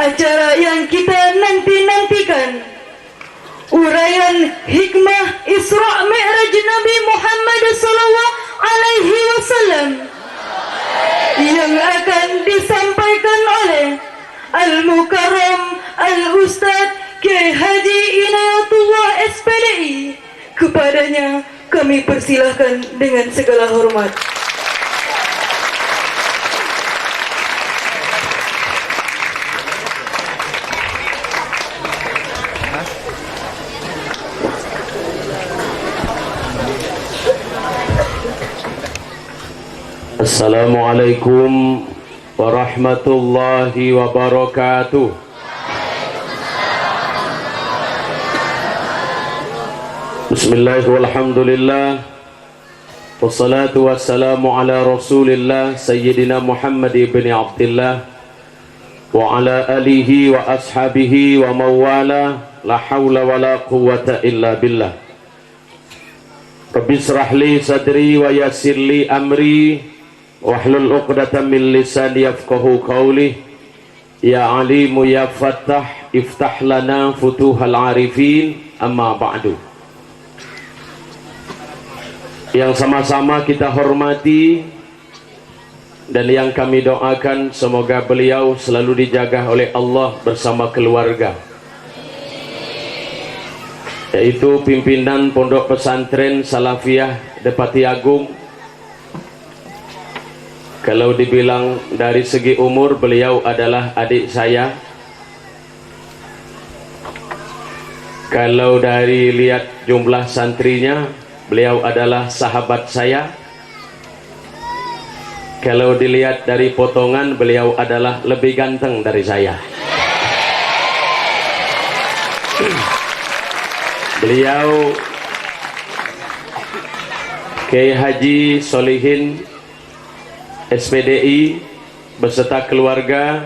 acara yang kita nanti-nantikan, uraian hikmah Isra Mi'raj Nabi Muhammad sallallahu alaihi wasallam yang akan disampaikan oleh Al-Mukarram Al-Ustaz Kiai Haji Inayatullah SPDI. Kepadanya kami persilahkan dengan segala hormat. Assalamualaikum warahmatullahi wabarakatuh. Bismillahirrahmanirrahim. Walhamdulillah. Wassalatu wassalamu ala Rasulillah Sayyidina Muhammad ibn Abdullah wa ala alihi wa ashabihi wa mawala. La hawla wa la quwwata illa billah. Rabbi israh li sadri wa yassir li amri wahlul 'uqdatam min lisani yafqahu qawli. Ya alimu ya fattah iftah lana futuhal arifin. Amma ba'du. Yang sama-sama kita hormati dan yang kami doakan semoga beliau selalu dijaga oleh Allah bersama keluarga, yaitu pimpinan Pondok Pesantren Salafiyah Depati Agung. Kalau dibilang dari segi umur, beliau adalah adik saya. Kalau dari lihat jumlah santrinya, beliau adalah sahabat saya. Kalau dilihat dari potongan, beliau adalah lebih ganteng dari saya. Beliau Kiai Haji Solihin SPDI beserta keluarga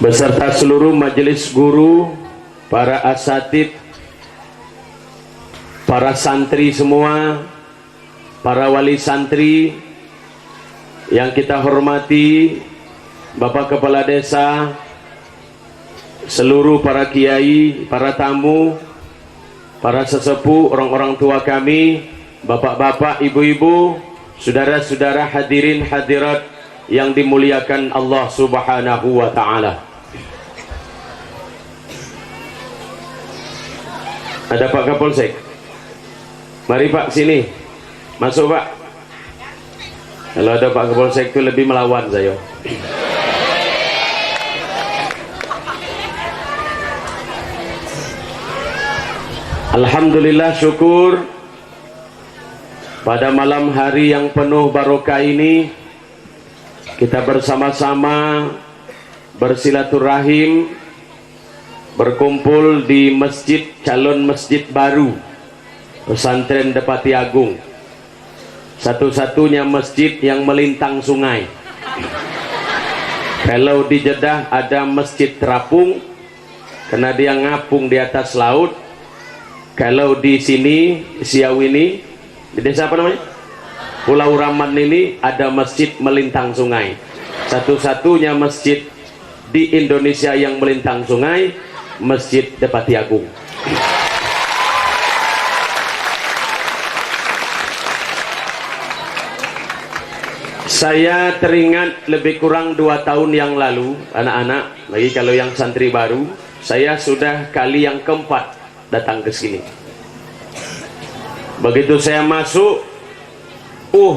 beserta seluruh majelis guru, para asatid, para santri semua, para wali santri yang kita hormati, Bapak Kepala Desa, seluruh para kiai, para tamu, para sesepuh, orang-orang tua kami, bapak-bapak, ibu-ibu, saudara-saudara hadirin hadirat yang dimuliakan Allah Subhanahu wa ta'ala. Ada Pak Kapolsek? Mari Pak, sini. Masuk Pak. Kalau ada Pak Kapolsek itu lebih melawan saya. Alhamdulillah, syukur pada malam hari yang penuh barokah ini kita bersama-sama bersilaturahim, berkumpul di masjid, calon masjid baru Pesantren Depati Agung, satu-satunya masjid yang melintang sungai. Kalau di Jeddah ada masjid terapung karena dia ngapung di atas laut. Kalau di sini Siau ini, di desa apa namanya, Pulau Raman ini, ada masjid melintang sungai, satu-satunya masjid di Indonesia yang melintang sungai, Masjid Depati Agung. Saya teringat lebih kurang 2 tahun yang lalu, anak-anak, lagi kalau yang santri baru, saya sudah kali yang keempat datang ke sini. Begitu saya masuk,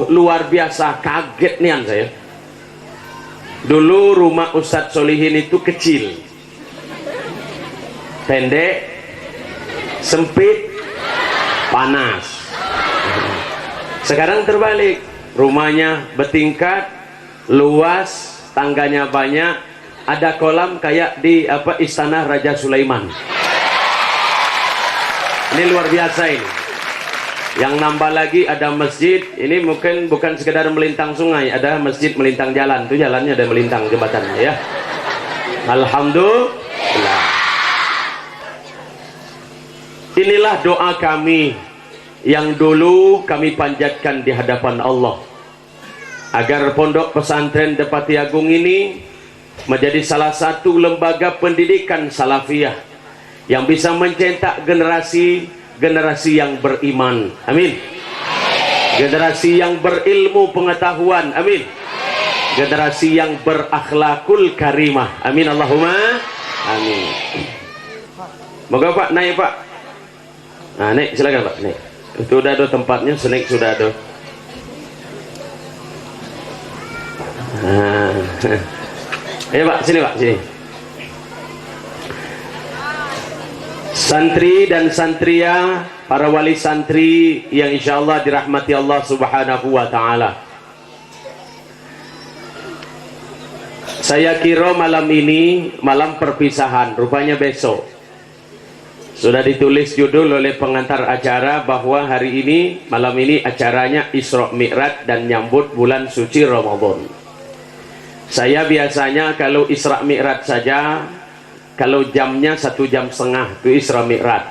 luar biasa, kaget nian saya. Dulu rumah Ustadz Solihin itu kecil, pendek, sempit, panas. Sekarang terbalik, rumahnya bertingkat, luas, tangganya banyak, ada kolam kayak di istana Raja Sulaiman. Ini luar biasa ini. Yang nambah lagi ada masjid. Ini mungkin bukan sekedar melintang sungai, ada masjid melintang jalan. Itu jalannya ada melintang jembatannya ya. Alhamdulillah. Inilah doa kami yang dulu kami panjatkan di hadapan Allah, agar Pondok Pesantren Depati Agung ini menjadi salah satu lembaga pendidikan salafiyah yang bisa mencetak generasi yang beriman, amin. Generasi yang berilmu pengetahuan, amin. Generasi yang berakhlakul karimah, amin. Allahumma amin. Moga Pak naik Pak. Nah, naik silakan Pak, naik. Itu udah ada tempatnya, naik sudah ada. Ayo Pak, sini Pak, sini. Santri dan santria, para wali santri yang insya Allah dirahmati Allah subhanahu wa ta'ala. Saya kira malam ini malam perpisahan, rupanya besok. Sudah ditulis judul oleh pengantar acara bahwa hari ini, malam ini acaranya Isra Mi'raj dan nyambut bulan suci Ramadan. Saya biasanya kalau Isra Mi'raj saja, kalau jamnya 1,5 jam itu Isra Mi'raj.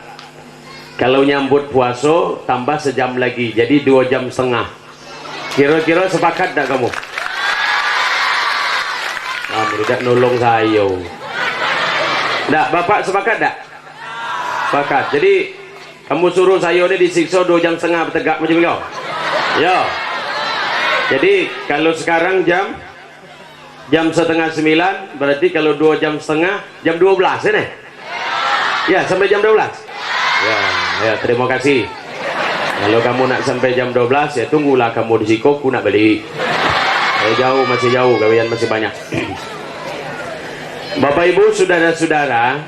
Kalau nyambut puasa tambah sejam lagi, jadi 2,5 jam. Kira-kira sepakat tak kamu? Kamu tidak nolong saya. Tidak, Bapak sepakat tak? Sepakat. Jadi kamu suruh saya ini disiksa 2,5 jam bertegak macam itu. Ya. Jadi kalau sekarang jam 8:30, berarti kalau 2,5 jam, jam 12 ini. Ya, sampai jam 12. Ya, terima kasih. Kalau kamu nak sampai jam 12, ya tunggulah kamu di situ, aku nak balik. Jauh, masih jauh, gawean masih banyak. Bapak Ibu, saudara-saudara,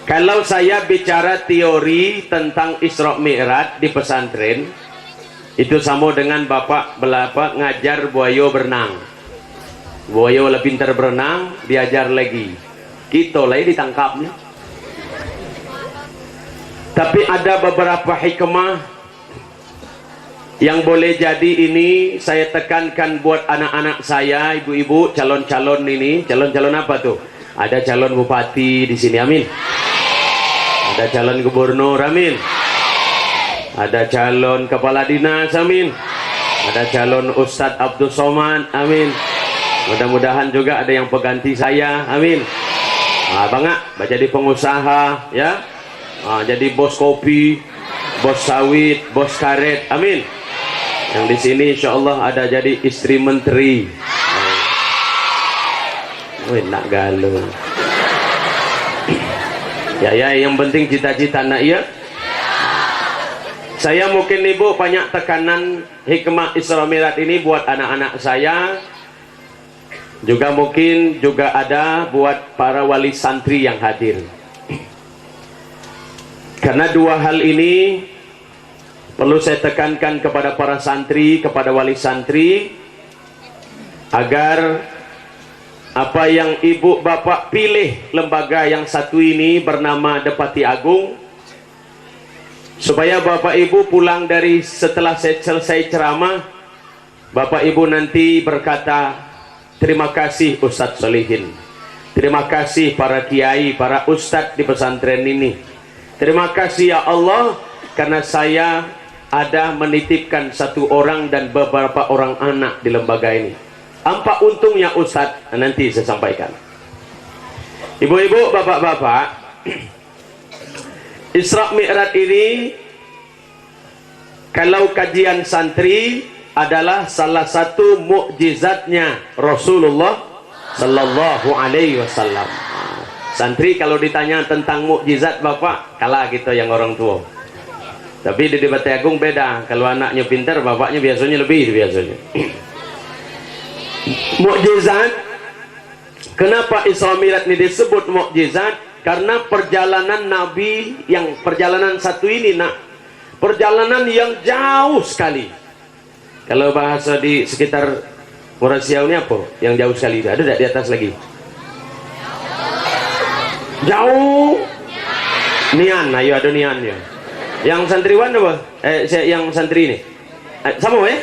kalau saya bicara teori tentang Isra Mi'raj di pesantren, itu sama dengan Bapak ngajar buaya berenang. Buaya lebih pintar berenang, diajar lagi. Kita lagi ditangkapnya. Tapi ada beberapa hikmah yang boleh jadi ini saya tekankan buat anak-anak saya, ibu-ibu, calon-calon ini. Calon-calon apa tuh? Ada calon bupati di sini, amin. Ada calon gubernur, amin. Ada calon kepala dinas, amin. Ada calon Ustadz Abdul Somad, amin. Mudah-mudahan juga ada yang pengganti saya, amin. Bangga, jadi pengusaha, ya. Jadi bos kopi, bos sawit, bos karet, amin. Yang di sini insya Allah ada jadi istri menteri. Wih, nak galuh. Ya, yang penting cita-cita nak ya. Saya mungkin ibu banyak tekanan hikmah Isra Mi'raj ini buat anak-anak saya. Juga mungkin juga ada buat para wali santri yang hadir. Karena dua hal ini perlu saya tekankan kepada para santri, kepada wali santri, agar apa yang ibu bapak pilih lembaga yang satu ini bernama Depati Agung, supaya bapak ibu pulang dari setelah saya selesai ceramah, bapak ibu nanti berkata, terima kasih Ustadz Solihin, terima kasih para kiai, para ustadz di pesantren ini. Terima kasih ya Allah, karena saya ada menitipkan satu orang dan beberapa orang anak di lembaga ini. Apa untungnya Ustadz? Nanti saya sampaikan. Ibu-ibu, bapak-bapak, Isra Mi'raj ini, kalau kajian santri, adalah salah satu mukjizatnya Rasulullah Sallallahu Alaihi Wasallam. Santri kalau ditanya tentang mukjizat bapak, kalah kita yang orang tua. Tapi di Depati Agung beda. Kalau anaknya pintar, bapaknya biasanya lebih biasanya. Mukjizat. Kenapa Isra Mi'raj ini disebut mukjizat? Karena perjalanan Nabi yang perjalanan satu ini, perjalanan yang jauh sekali. Kalau bahasa di sekitar Murasiau ini apa? Yang jauh sekali itu. Ada tidak di atas lagi? Jauh. Nian, ayo ada nian ya. Yang santriwan apa? Yang santri ini sama ya?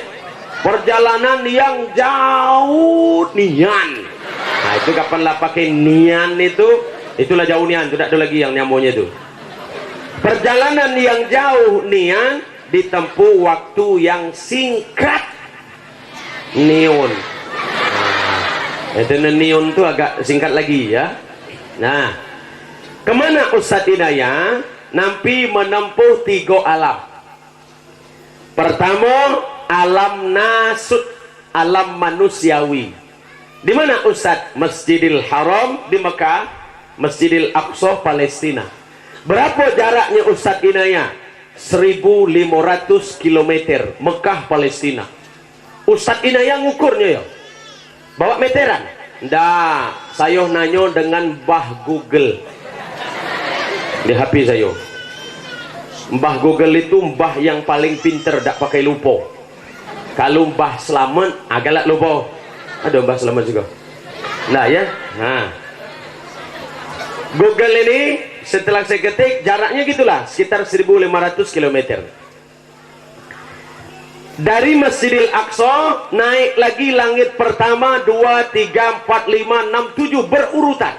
Perjalanan yang jauh nian. Nah itu kapan lah pakai nian itu, itulah jauh nian, tidak ada lagi yang nyamonya itu. Perjalanan yang jauh nian ditempuh waktu yang singkat niun. Nah, itu niun itu agak singkat lagi ya. Nah, kemana Ustadz Inayah? Nampi menempuh 3 alam. Pertama, alam nasut, alam manusiawi. Di mana Ustadz? Masjidil Haram di Mekah, Masjidil Aqsa Palestina. Berapa jaraknya Ustadz Inayah? 1.500 km Mekah Palestina. Ustadz Inayah ngukurnya ya, bawa meteran? Nggak, saya nanya dengan Mbah Google di HP saya. Mbah Google itu mbah yang paling pinter, tak pakai lupa. Kalau Mbah Selamat agak lupa. Ada Mbah Selamat juga. Nah ya, nah Google ini setelah saya ketik jaraknya gitulah, sekitar 1.500 km. Dari Masjidil Aqsa naik lagi langit pertama, 2, 3, 4, 5, 6, 7 berurutan.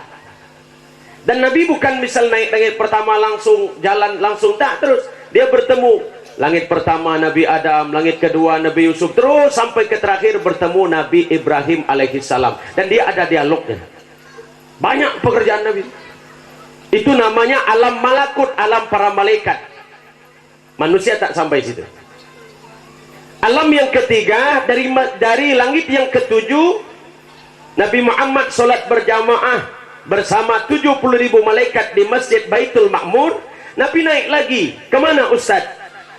Dan Nabi bukan misal naik langit pertama langsung jalan langsung, tak, terus dia bertemu langit pertama Nabi Adam, langit kedua Nabi Yusuf, terus sampai ke terakhir bertemu Nabi Ibrahim alaihissalam. Dan dia ada dialognya. Banyak pekerjaan Nabi. Itu namanya alam malakut, alam para malaikat. Manusia tak sampai situ. Alam yang ketiga, dari langit yang ketujuh, Nabi Muhammad sholat berjamaah bersama 70.000 malaikat di Masjid Baitul Ma'mur. Nabi naik lagi. Kemana Ustaz?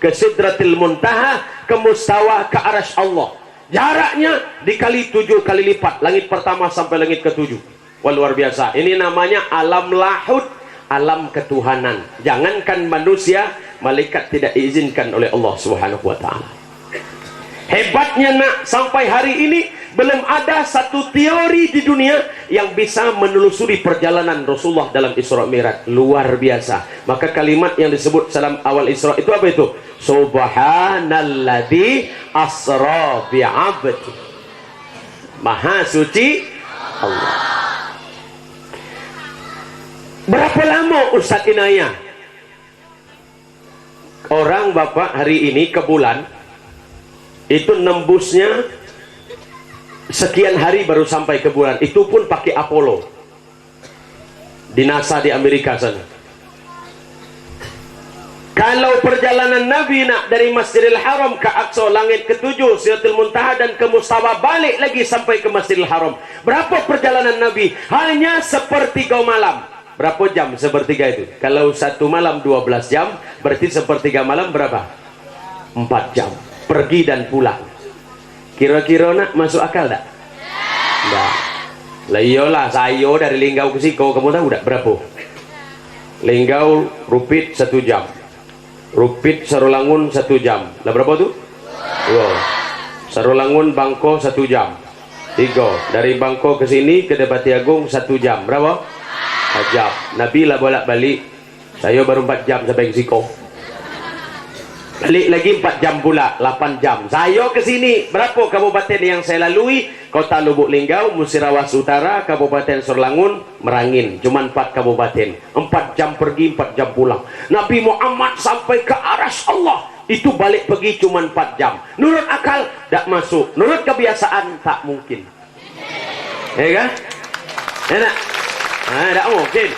Ke Sidratil Muntaha, ke Mustawa, ke Arasy Allah. Jaraknya dikali 7 kali lipat. Langit pertama sampai langit ke-7. Wah, luar biasa. Ini namanya alam lahud, alam ketuhanan. Jangankan manusia, malaikat tidak diizinkan oleh Allah Subhanahu wa ta'ala. Hebatnya nak, sampai hari ini belum ada satu teori di dunia yang bisa menelusuri perjalanan Rasulullah dalam Isra Mi'raj. Luar biasa. Maka kalimat yang disebut dalam awal Isra itu apa itu? Subhanalladzi asra bi'abdi. Maha suci Allah. Berapa lama Ustadz Inayah? Orang bapak hari ini ke bulan itu nembusnya sekian hari baru sampai ke bulan. Itu pun pakai Apollo di NASA di Amerika sana. Kalau perjalanan Nabi nak dari Masjidil Haram ke Aqsa, langit ke-7, Sidratul Muntaha dan ke Mustawa, balik lagi sampai ke Masjidil Haram. Berapa perjalanan Nabi? Hanya sepertiga malam. Berapa jam sepertiga itu? Kalau satu malam 12 jam, berarti sepertiga malam berapa? 4 jam. Pergi dan pulang. Kira-kira nak masuk akal tak? Enggak. Lah iyalah, saya dari Linggau ke Siko, kamu tahu tak berapa? Linggau Rupit 1 jam. Rupit Sarolangun 1 jam. Lah berapa tuh? 2. Sarolangun Bangko 1 jam. 3. Dari Bangko ke sini ke Debati Agung 1 jam. Berapa? 4 jam. Nabi lah bolak-balik. Saya baru 4 jam sampai ke Siko. Balik lagi 4 jam pula, 8 jam. Saya ke sini, berapa kabupaten yang saya lalui? Kota Lubuk Linggau, Musirawas Utara, Kabupaten Sorlangun, Merangin. Cuma 4 kabupaten. 4 jam pergi, 4 jam pulang. Nabi Muhammad sampai ke Arasy Allah, itu balik pergi cuma 4 jam. Nurut akal, tak masuk. Nurut kebiasaan, tak mungkin. Ya kan? Enak? Tak mungkin.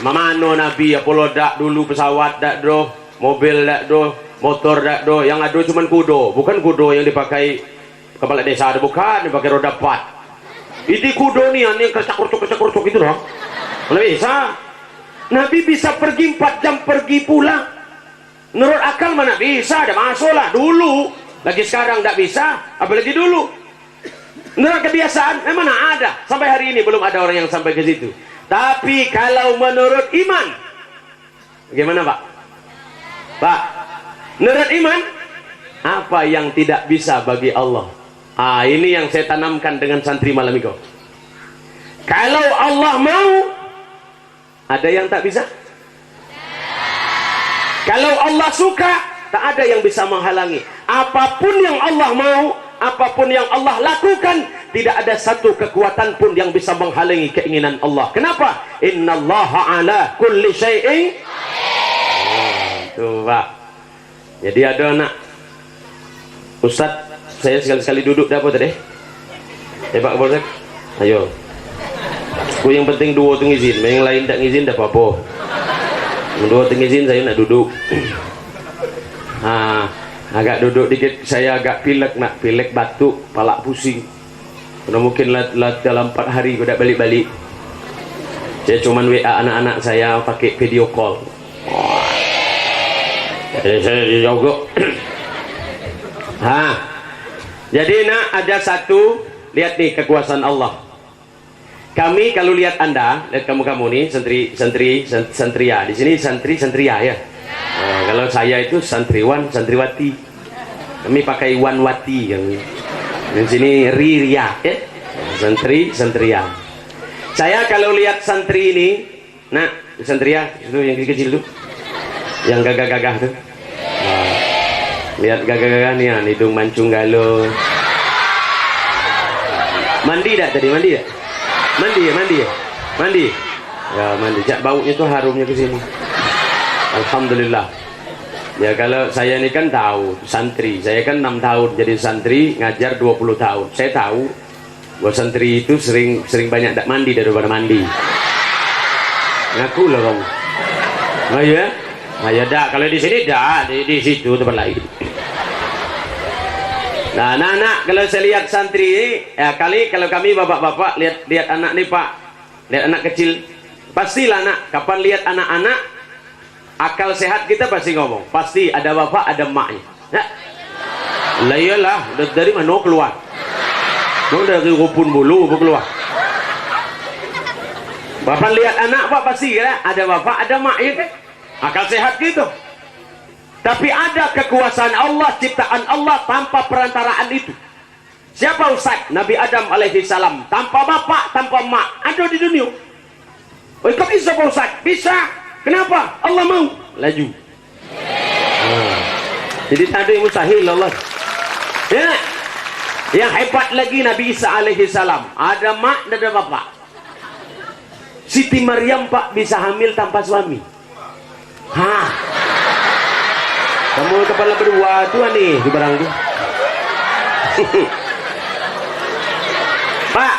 Mana Nabi Apollo dak dulu, pesawat dak doh, mobil dak doh, motor dak do, yang ada cuman kudo. Bukan kudo yang dipakai kepala desa, ada bukan, dipakai roda 4. Ini kudo nih yang kercak-kercuk itu loh. Mana bisa? Nabi bisa pergi 4 jam pergi pulang. Menurut akal mana bisa? Ada masuk lah dulu. Lagi sekarang tidak bisa, apalagi dulu. Menurut kebiasaan, mana ada? Sampai hari ini belum ada orang yang sampai ke situ. Tapi kalau menurut iman, bagaimana Pak? Pak, menurut iman, apa yang tidak bisa bagi Allah? Ini yang saya tanamkan dengan santri malam itu. Kalau Allah mau, ada yang tak bisa? Kalau Allah suka, tak ada yang bisa menghalangi. Apapun yang Allah mau, apapun yang Allah lakukan, tidak ada satu kekuatan pun yang bisa menghalangi keinginan Allah. Kenapa? Innallaha ala kulli syai'in. Tuh Pak. Jadi ada anak Ustaz, saya sekali-sekali duduk dah apa tadi? Pak Polsek, ayo. Aku yang penting dua tu ngizin, yang lain tak ngizin tak apa-apa. Dua tu ngizin saya nak duduk. Agak duduk dikit, saya agak pilek nak, pilek batuk, palak pusing. Karena mungkin dalam 4 hari aku dah balik-balik. Saya cuman WA anak-anak saya pakai video call. Saya jogok. Jadi nak ada satu, lihat nih kekuasaan Allah. Kami kalau lihat Anda, lihat kamu nih santria. Di sini santria ya. Kalau saya itu santriwan, santriwati. Kami pakai wanwati yang di sini riria ya. Santria. Saya kalau lihat santri ini, nah santria itu yang kecil tuh, yang gagah-gagah tuh. Lihat gagah-gagah nih, hidung mancung galo. Mandi dah tadi, mandi ya? Mandi. Ya mandi. Jak baunya tuh harumnya ke sini. Alhamdulillah. Ya kalau saya ini kan tahu santri, saya kan 6 tahun jadi santri, ngajar 20 tahun. Saya tahu bahwa santri itu sering banyak tak mandi daripada mandi. Ngaku lah kamu. Oh ya? Ya dah, kalau di sini dah, di situ tempat lain. Nah, anak-anak kalau saya lihat santri ini, ya kalau kami bapak-bapak lihat anak nih Pak, lihat anak kecil, pastilah anak, kapan lihat anak-anak, akal sehat kita pasti ngomong, pasti ada bapak, ada emaknya. Ya. Lah iyalah, dari mana keluar? Dari rupun bulu keluar. Bapak lihat anak Pak pasti ya, ada bapak, ada emak ya kan? Akal sehat gitu. Tapi ada kekuasaan Allah, ciptaan Allah tanpa perantaraan itu. Siapa Ustaz? Nabi Adam alaihi salam, tanpa bapak, tanpa emak, ada di dunia. Oh, kok bisa Pak Ustaz? Bisa. Kenapa? Allah mau. Laju. Jadi tak ada yang mustahil Allah. Ya. Yang hebat lagi Nabi Isa alaihi salam, ada mak dan ada bapak. Siti Maryam Pak bisa hamil tanpa suami. Kamu kepala berdua tuh nih di barang tuh. Pak.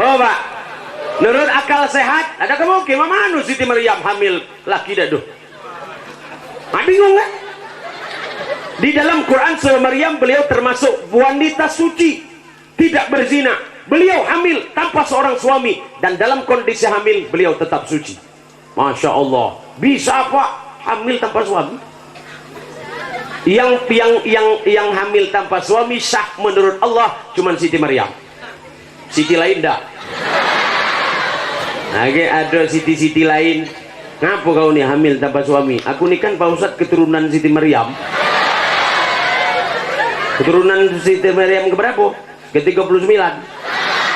Oh Pak. Menurut akal sehat ada kemungkinan mana Siti Maryam hamil laki dah tuh. Bingung kan? Di dalam Quran surah Maryam beliau termasuk wanita suci, tidak berzina. Beliau hamil tanpa seorang suami dan dalam kondisi hamil beliau tetap suci. Masya Allah. Bisa Pak hamil tanpa suami? Yang hamil tanpa suami sah menurut Allah cuman Siti Maryam. Siti lain dah. Ada Siti lain. Ngapa kau nih hamil tanpa suami? Aku nih kan Pak Ustadz keturunan Siti Maryam. Keturunan Siti Maryam keberapa? Ke-39.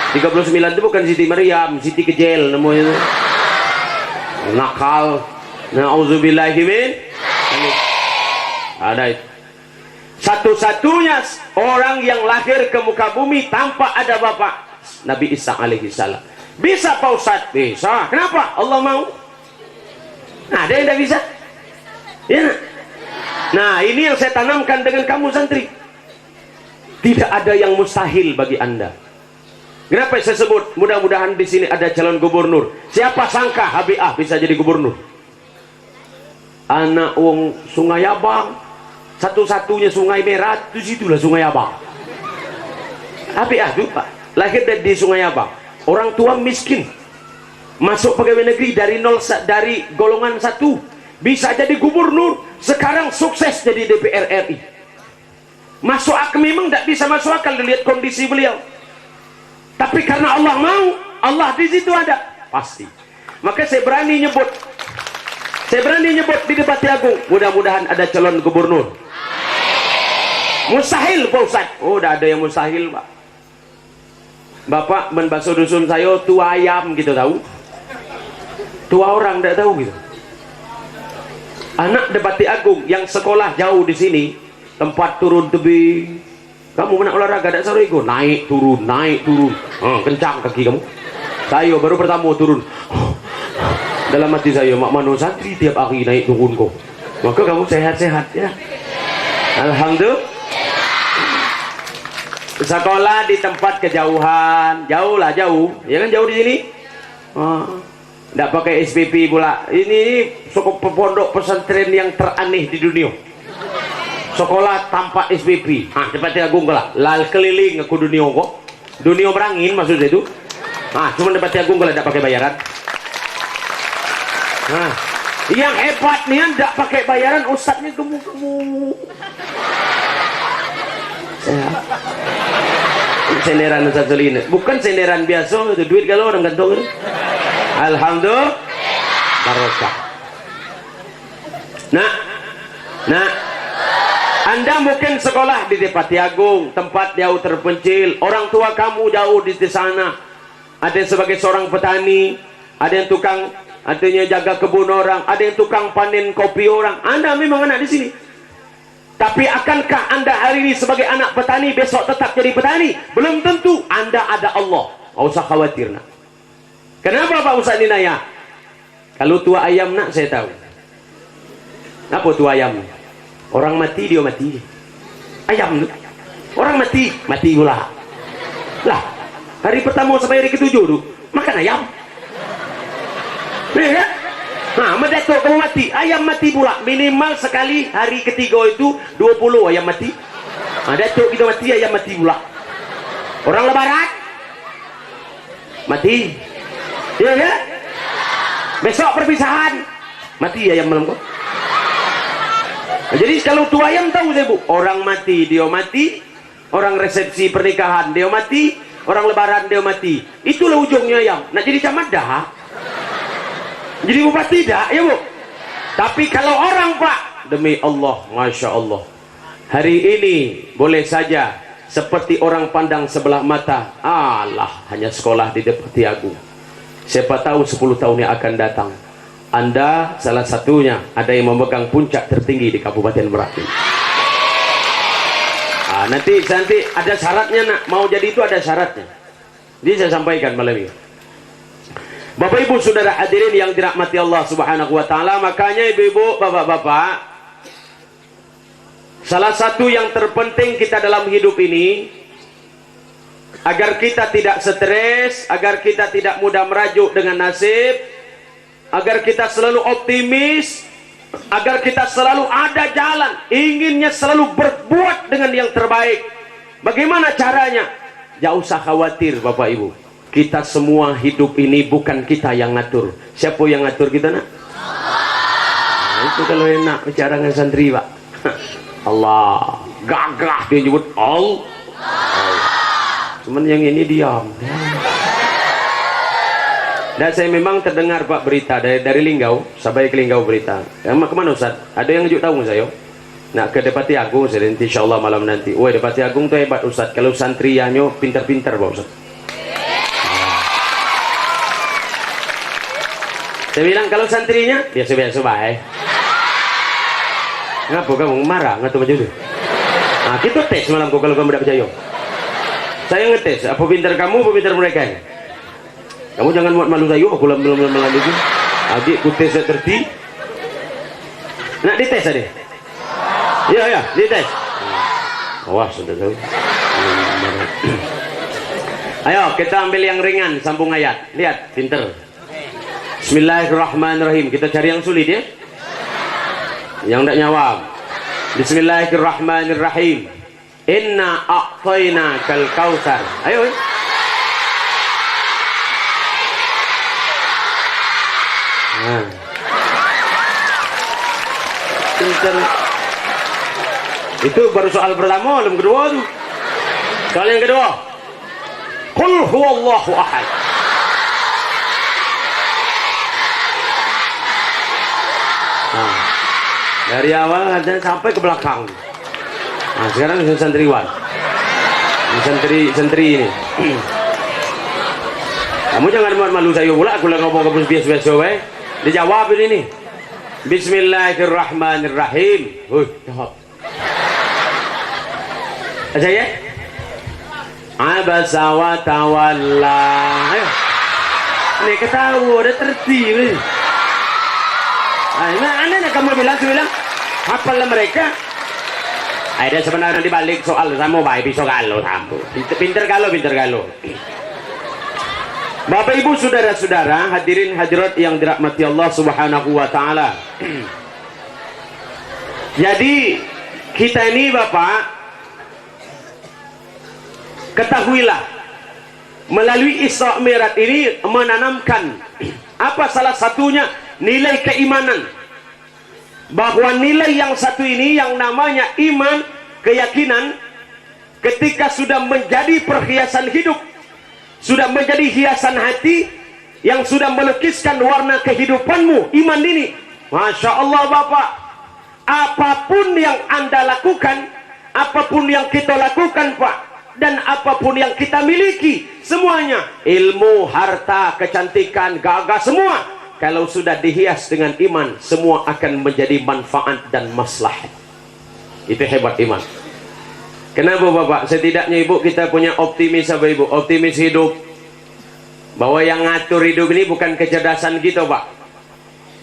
39 itu bukan Siti Maryam, Siti Kejel namanya. Nakal. Na'udzubillahi min. Ada itu. Satu-satunya orang yang lahir ke muka bumi tanpa ada bapak, Nabi Isa alaihi salam. Bisa Pak Ustaz? Bisa. Kenapa? Allah mau. Nah, ada yang tidak bisa? Ya. Nah, ini yang saya tanamkan dengan kamu santri. Tidak ada yang mustahil bagi Anda. Kenapa saya sebut mudah-mudahan di sini ada calon gubernur. Siapa sangka HBA bisa jadi gubernur? Anak wong Sungai Abang, satu-satunya sungai merah itu situlah Sungai Abang. HBA itu Pak, lahir di Sungai Abang. Orang tua miskin, masuk pegawai negeri dari golongan 1, bisa jadi gubernur, sekarang sukses jadi DPR RI. Masuk akal, memang tidak bisa masuk akal dilihat kondisi beliau. Tapi karena Allah mau, Allah di situ ada, pasti. Maka saya berani nyebut di debat agung, mudah-mudahan ada calon gubernur. Mustahil Pak Ustaz? Oh, udah ada yang mustahil Pak. Bapak membasuh dusun saya tua ayam gitu tahu? Tua orang tidak tahu gitu. Anak Depati Agung yang sekolah jauh di sini, tempat turun tebing. Kamu nak olahraga tak sore go, naik turun, kencang kaki kamu. Saya baru pertama turun. Dalam hati saya, mak mano santri tiap hari naik turun kok. Maka kamu sehat-sehat ya. Alhamdulillah. Sekolah di tempat kejauhan, jauh, ya kan jauh di sini. Tidak pakai SPP pula. Ini pondok pesantren yang teraneh di dunia. Sekolah tanpa SPP. Depati Agung lah. Lal keliling aku dunia kok. Dunia berangin maksudnya itu. Cuma Depati Agung kalau tidak pakai bayaran. Yang hebat nih tidak pakai bayaran, ustadznya gemuk-gemuk. Senderan Ustaz Solina. Bukan senderan biasa, itu duit kalau orang kantong itu. Alhamdulillah barokah. Nah, Anda mungkin sekolah di Depati Agung, tempat jauh terpencil, orang tua kamu jauh di sana. Ada yang sebagai seorang petani, ada yang tukang, adanya jaga kebun orang, ada yang tukang panen kopi orang. Anda memang anak di sini. Tapi akankah Anda hari ini sebagai anak petani besok tetap jadi petani? Belum tentu. Anda ada Allah. Nggak usah khawatir nak. Kenapa Pak Ustaz Ninaya? Kalau tua ayam nak saya tahu. Apa tua ayam? Orang mati dia mati. Ayam orang mati pula. Lah, hari pertama sampai hari ke-7 tu makan ayam. Ya? Mendatuk kamu mati, ayam mati pula. Minimal sekali hari ketiga itu 20 ayam mati. Datuk kita mati, ayam mati pula. Orang lebaran mati. Ya? Besok perpisahan mati ayam malam kok. Jadi kalau tua ayam tahu saya bu, orang mati dia mati, orang resepsi pernikahan dia mati, orang lebaran dia mati. Itulah ujungnya ayam. Nak jadi camat dah, jadi bupati tidak ya bu. Tapi kalau orang Pak, demi Allah, Masya Allah, hari ini boleh saja seperti orang pandang sebelah mata. Allah hanya sekolah di Depati Agung. Siapa tahu 10 tahun yang akan datang Anda salah satunya ada yang memegang puncak tertinggi di Kabupaten Merak. Nanti ada syaratnya nak, mau jadi itu ada syaratnya. Jadi saya sampaikan malam ini. Bapak Ibu Saudara hadirin yang dirahmati Allah Subhanahu wa taala, makanya Ibu-ibu, Bapak-bapak, salah satu yang terpenting kita dalam hidup ini agar kita tidak stres, agar kita tidak mudah merajuk dengan nasib, agar kita selalu optimis, agar kita selalu ada jalan, inginnya selalu berbuat dengan yang terbaik. Bagaimana caranya? Jangan usah khawatir Bapak Ibu. Kita semua hidup ini bukan kita yang ngatur. Siapa yang ngatur kita nak? Itu kalau enak bicara dengan santri Pak. Allah, gagah dia nyebut Allah. Cuman yang ini diam. Dan saya memang terdengar Pak berita dari Linggau, sampai ke Linggau berita. Kemana Ustaz? Ada yang ngejuk tahu saya? Nak ke Depati Agung, saya insya Allah malam nanti. Wah Depati Agung tuh hebat Ustaz. Kalau santriannya pintar-pintar Pak Ustaz. Saya bilang kalau santrinya biasa-biasa baik. Ngapa kamu marah? Ngatu macam itu? Kita tes malam kok kalau kamu tidak percaya. Saya ngetes, apa pintar kamu, apa pintar mereka? Kamu jangan buat malu saya, aku belum melalui itu. Adik ku tes terti. Nak dites tadi? Ya, dites. Awas, sudah tahu. Ayo kita ambil yang ringan, sambung ayat. Lihat, pintar. Bismillahirrahmanirrahim. Kita cari yang sulit ya. Yang tidak nyawab. Bismillahirrahmanirrahim. Inna a'tayna kal kautsar. Ayo. Pinter. Itu baru soal pertama, belum kedua tuh. Soal yang kedua. Qul huwallahu ahad. Dari awal dan sampai ke belakang. Sekarang santriwan, santri ini. Kamu jangan malu saya pula. Aku lagi ngomong ke biasa-biasa, dijawab ini nih. Bismillahirrahmanirrahim. Jawab. Aja ya. Abasa wa tawalla. Ayo. Ini ketawa udah tertib. Nah, kamu bilang hafal mereka. Ada sebenarnya di balik soal sama baik bisa kalau kamu. Pinter kalau. Bapak Ibu saudara-saudara, hadirin hadirat yang dirahmati Allah Subhanahu wa taala. Jadi kita ini Bapak ketahuilah melalui Isra Mi'raj ini menanamkan apa salah satunya nilai keimanan, bahwa nilai yang satu ini yang namanya iman, keyakinan, ketika sudah menjadi perhiasan hidup, sudah menjadi hiasan hati yang sudah melukiskan warna kehidupanmu, iman ini, Masya Allah Bapak, apapun yang Anda lakukan, apapun yang kita lakukan Pak, dan apapun yang kita miliki, semuanya, ilmu, harta, kecantikan, gagah, semua, kalau sudah dihias dengan iman, semua akan menjadi manfaat dan maslahat. Itu hebat iman. Kenapa Bapak? Setidaknya Ibu kita punya optimis apa Ibu? Optimis hidup. Bahwa yang ngatur hidup ini bukan kecerdasan kita Pak.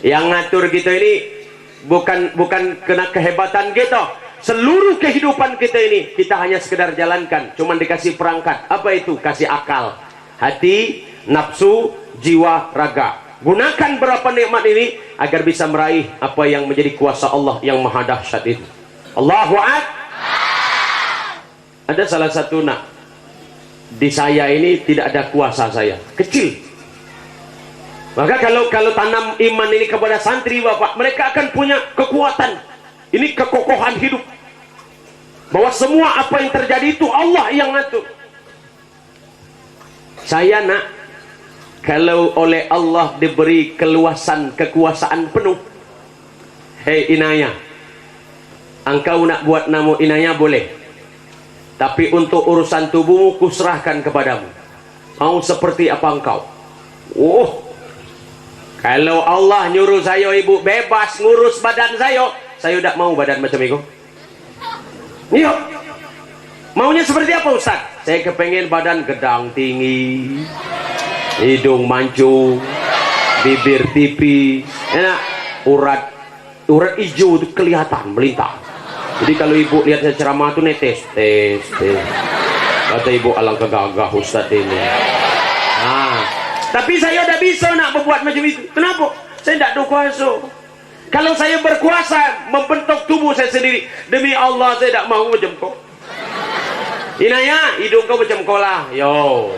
Yang ngatur kita ini bukan kena kehebatan kita. Seluruh kehidupan kita ini kita hanya sekedar jalankan. Cuman dikasih perangkat. Apa itu? Kasih akal, hati, nafsu, jiwa, raga. Gunakan berapa nikmat ini agar bisa meraih apa yang menjadi kuasa Allah yang maha dahsyat itu. Allahu Akbar. Ada salah satu nak di saya ini tidak ada kuasa, saya kecil. Maka kalau tanam iman ini kepada santri Bapak, mereka akan punya kekuatan. Ini kekokohan hidup. Bahwa semua apa yang terjadi itu Allah yang ngatur. Saya nak, kalau oleh Allah diberi kekuasaan penuh, hei Inaya, engkau nak buat nama Inaya boleh, tapi untuk urusan tubuhmu kuserahkan kepadamu. Mau seperti apa engkau? Kalau Allah nyuruh saya Ibu bebas ngurus badan saya tidak mau badan macam itu. Yuk, maunya seperti apa Ustaz? Saya kepengen badan gedang tinggi, hidung mancung, bibir tipis, enak, urat hijau itu kelihatan melintang. Jadi kalau Ibu lihat saya ceramah itu netes, tes. Kata Ibu, alangkah gagah Ustaz ini. Nah, tapi saya udah bisa nak membuat macam itu. Kenapa? Saya tidak ada kuasa. Kalau saya berkuasa membentuk tubuh saya sendiri, demi Allah saya tidak mau macam kau. Inaya, hidung kau macam kau lah, yo.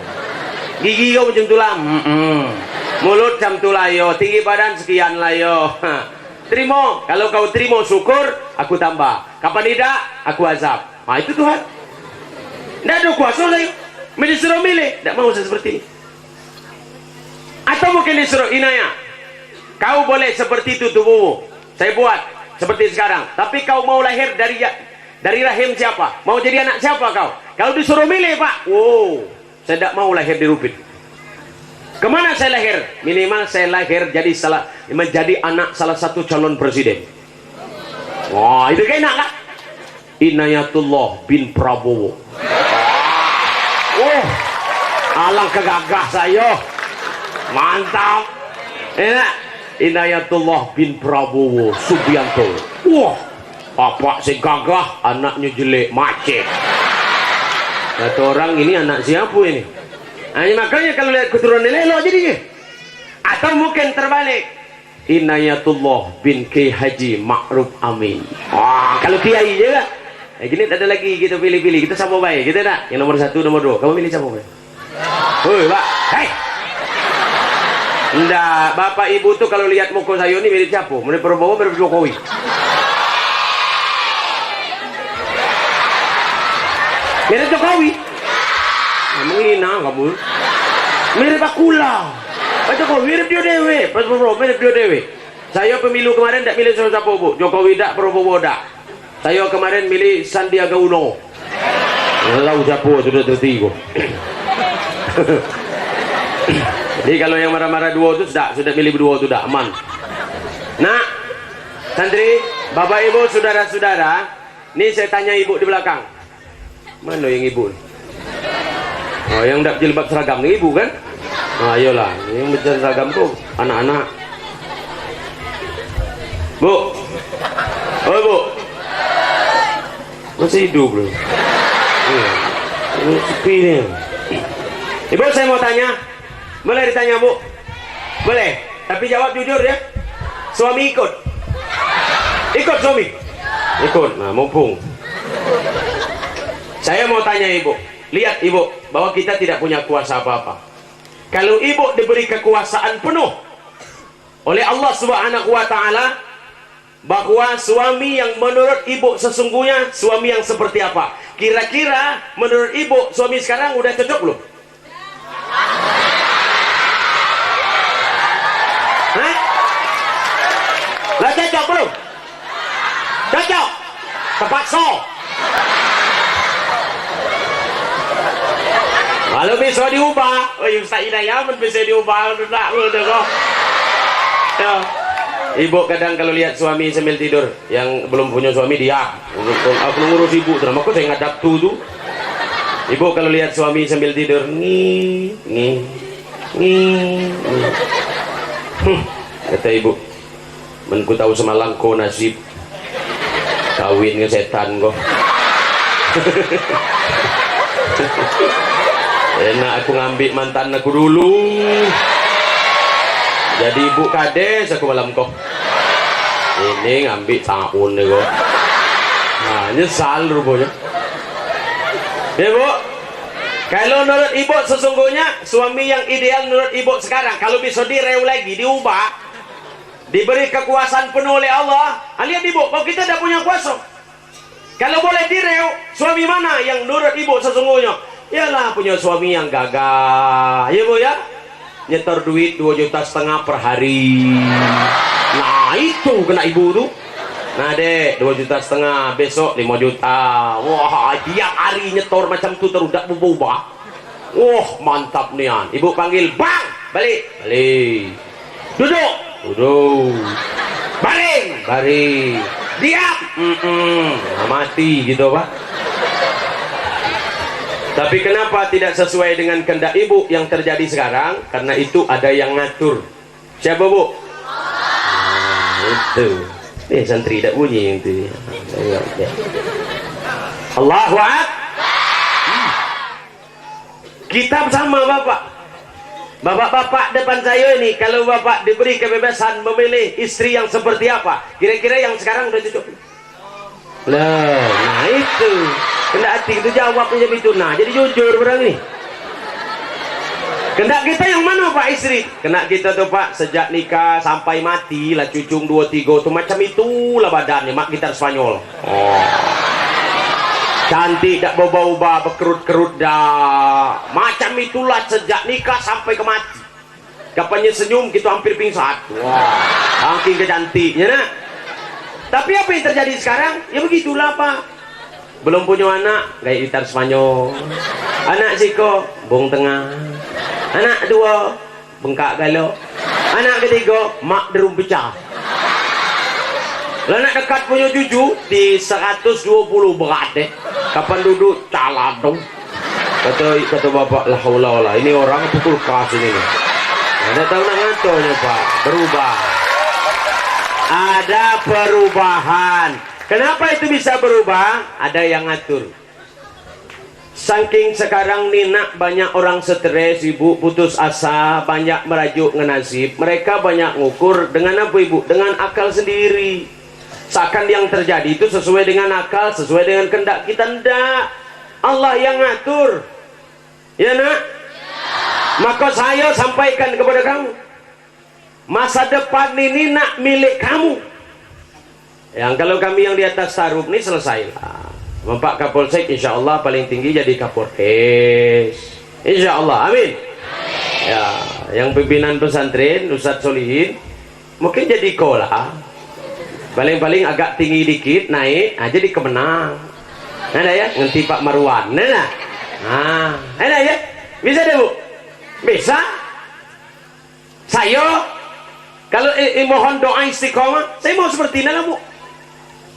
Gigi kau macam tulah, mulut macam tulah, yo. Tinggi badan sekian lah, yo. Terima, kalau kau terima syukur, aku tambah. Kapan tidak, aku azab. Nah itu Tuhan. Tidak ada kuasa saya. Disuruh milih, tidak mau saya seperti ini. Atau mungkin disuruh Inaya, kau boleh seperti itu tubuhmu, saya buat seperti sekarang. Tapi kau mau lahir dari rahim siapa? Mau jadi anak siapa kau? Kalau disuruh milih Pak, saya tidak mau lahir di Rupit. Kemana saya lahir? Minimal saya lahir menjadi anak salah satu calon presiden. Wah, itu kayak enak kan? Inayatullah bin Prabowo. Alangkah gagah saya. Mantap. Enak. Inayatullah bin Prabowo Subianto. Bapak si gagah, anaknya jelek, macet. Kata orang ini anak siapa ini? Makanya kalau lihat keturunan elok jadinya. Atau mungkin terbalik, Inayatullah bin Kiai Haji Ma'ruf Amin. Kalau Kiai juga gini tak ada lagi kita pilih-pilih, kita sama baik, kita tak yang nomor 1, nomor 2. Kamu pilih siapa? Pak, hei, enggak, Bapak Ibu tuh kalau lihat muka saya ini mirip siapa? Mirip Prabowo, mirip Jokowi. Mirip Jokowi. Menghina kamu. Mirip akulah. Pak Jokowi mirip dia dewe. Pak Prabowo mirip dia dewe. Saya pemilu kemarin tak milih siapa Bu. Jokowi tak, Prabowo tak. Saya kemarin milih Sandiaga Uno. Lalu siapa sudah tertigo. Jadi kalau yang marah-marah dua itu sudah milih berdua itu sudah aman. Nah, Santri, bapak ibu, saudara-saudara, ini saya tanya ibu di belakang. Mana yang ibu? Oh, yang tidak jilbab seragam ini ibu kan? Nah, ayolah, yang berjilbab seragam tuh anak-anak. Bu, oh bu, masih hidup bro. Ini sepi nih. Ibu, saya mau tanya, boleh ditanya bu? Boleh, tapi jawab jujur ya. Suami ikut? Ikut suami? Ikut, nah mumpung. Saya mau tanya ibu, lihat ibu, bahwa kita tidak punya kuasa apa-apa. Kalau ibu diberi kekuasaan penuh oleh Allah Subhanahu wa Ta'ala, bahwa suami yang menurut ibu sesungguhnya suami yang seperti apa? Kira-kira menurut ibu suami sekarang udah cocok belum? Hah? Lah cocok belum? Cocok? Terpaksa? Kalau bisa diubah, oh Ustaz Hidayah bisa diubah, udah kok. Ya. Ibu kadang kalau lihat suami sambil tidur, yang belum punya suami dia, aku ngurus ibu, terus aku saya ngadap tuh. Ibu kalau lihat suami sambil tidur, nih, kata ibu, menku tahu semalam kau nasib kawin ke setan kok. Enak aku ngambil mantan aku dulu. Jadi ibu kades aku malam kok. Ini ngambil tahun nih kok. Nah, nyesal rupanya. Ya bu, kalau menurut ibu sesungguhnya suami yang ideal menurut ibu sekarang, kalau bisa direu lagi, diubah, diberi kekuasaan penuh oleh Allah. Lihat ibu, kalau kita tidak punya kuasa, kalau boleh direu, suami mana yang menurut ibu sesungguhnya? Yalah punya suami yang gagah, ya bu ya, nyetor duit 2,5 juta per hari. Nah itu kena ibu tuh. Nah dek, 2,5 juta, besok 5 juta. Wah tiap hari nyetor macam tuh terus tidak berubah. Wah mantap nian. Ibu panggil, bang, balik, duduk, baring, diam, mati gitu pak. Tapi kenapa tidak sesuai dengan kehendak ibu yang terjadi sekarang? Karena itu ada yang ngatur. Siapa bu? Itu. Santri tak bunyi yang itu. Allahu Akbar. Kita sama bapak. Bapak-bapak depan saya ini, kalau bapak diberi kebebasan memilih istri yang seperti apa, kira-kira yang sekarang udah cocok? Lah, nah itu. Kendak hati itu jawabnya itu. Nah, jadi jujur berang ini. Kendak kita yang mana pak istri? Kendak kita tuh pak sejak nikah sampai mati lah cucung 2-3 tuh macam itulah badannya mak gitar Spanyol. Oh. Cantik tak berubah-ubah, berkerut-kerut dah. Macam itulah sejak nikah sampai ke mati. Kapannya senyum kita hampir pingsan. Wah, saking kecantiknya nak. Tapi apa yang terjadi sekarang? Ya begitulah pak. Belum punya anak, kayak gitar Spanyol. Anak siko, bong tengah. Anak 2, bengkak galo. Anak ketiga, mak derum pecah. Anak dekat punya cucu di 120 berat deh. Kapan duduk caladong. Kata bapak, la haula wala. Ini orang pukul keras ini. Ada tahu nak ngantornya pak, berubah. Ada perubahan. Kenapa itu bisa berubah? Ada yang ngatur. Saking sekarang nih nak banyak orang stres, ibu putus asa, banyak merajuk ngenasib. Mereka banyak ngukur dengan apa ibu? Dengan akal sendiri. Seakan yang terjadi itu sesuai dengan akal, sesuai dengan kehendak kita. Enggak. Allah yang ngatur. Ya nak? Maka saya sampaikan kepada kamu, masa depan ini nak milik kamu. Yang kalau kami yang di atas taruh ini selesai lah. Pak Kapolsek insya Allah paling tinggi jadi Kapolres. Insya Allah, amin. Ya, yang pimpinan pesantren Ustadz Solihin mungkin jadi kola. Paling-paling agak tinggi dikit naik aja di kemenang. Ada ya, nanti Pak Marwan. Nah, ada ya, bisa deh bu, bisa. Saya Kalau mohon doa istiqomah, saya mau seperti ini lah Bu.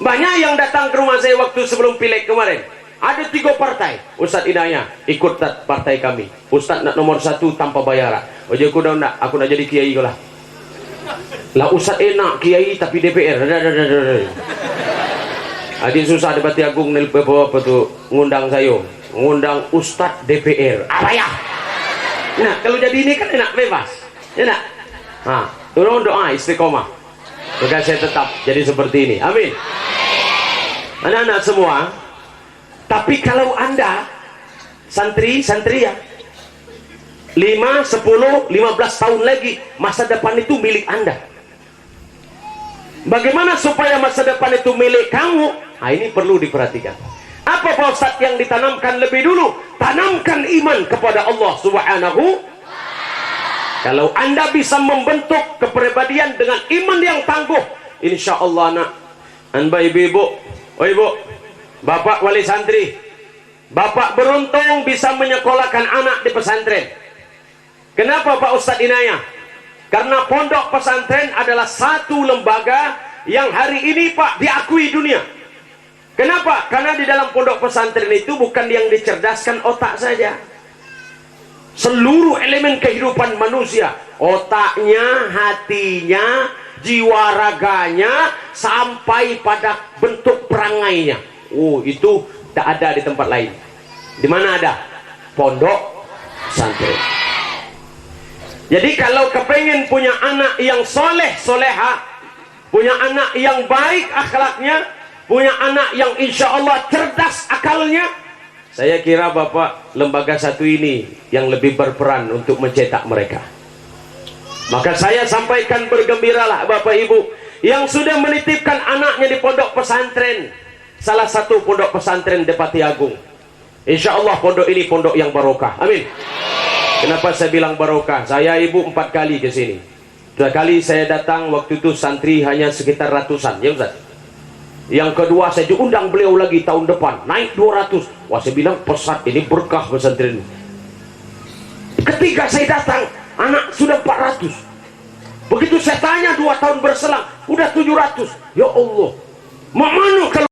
Banyak yang datang ke rumah saya waktu sebelum pileg kemarin. Ada 3 partai. Ustadz Inayah ikut partai kami. Ustadz nak nomor 1 tanpa bayaran. Oh jadi aku nak jadi kiai kau lah. Lah Ustadz enak kiai tapi DPR. Adin susah di Bati Agung apa tuh ngundang saya. Ngundang Ustadz DPR. Apa ya? Nah kalau jadi ini kan enak bebas. Enak. Nah, tolong doa istiqomah. Maka saya tetap jadi seperti ini. Amin. Anak-anak semua. Tapi kalau Anda santri ya 5, 10, 15 tahun lagi masa depan itu milik Anda. Bagaimana supaya masa depan itu milik kamu? Nah ini perlu diperhatikan. Apa Pak Ustadz yang ditanamkan lebih dulu? Tanamkan iman kepada Allah Subhanahu. Kalau Anda bisa membentuk kepribadian dengan iman yang tangguh, insya Allah nak, Anda ibu-ibu, oh ibu, bapak wali santri, bapak beruntung bisa menyekolahkan anak di pesantren. Kenapa Pak Ustadz Inayah? Karena pondok pesantren adalah satu lembaga yang hari ini Pak diakui dunia. Kenapa? Karena di dalam pondok pesantren itu bukan yang dicerdaskan otak saja. Seluruh elemen kehidupan manusia, otaknya, hatinya, jiwa raganya, sampai pada bentuk perangainya. Oh, itu tak ada di tempat lain. Di mana ada? Pondok pesantren. Jadi kalau kepengen punya anak yang soleh, soleha, punya anak yang baik akhlaknya, punya anak yang insya Allah cerdas akalnya, saya kira Bapak lembaga satu ini yang lebih berperan untuk mencetak mereka. Maka saya sampaikan bergembiralah Bapak Ibu yang sudah menitipkan anaknya di pondok pesantren, salah satu pondok pesantren di Pati Agung. Insya Allah pondok ini pondok yang barokah. Amin. Kenapa saya bilang barokah? Saya ibu 4 kali ke sini. 2 kali saya datang waktu itu santri hanya sekitar ratusan, ya Ustaz. Yang kedua saya diundang beliau lagi tahun depan naik 200. Wah saya bilang pesat ini berkah pesantren. Ketika saya datang anak sudah 400. Begitu saya tanya 2 tahun berselang udah 700. Ya Allah, mana kalau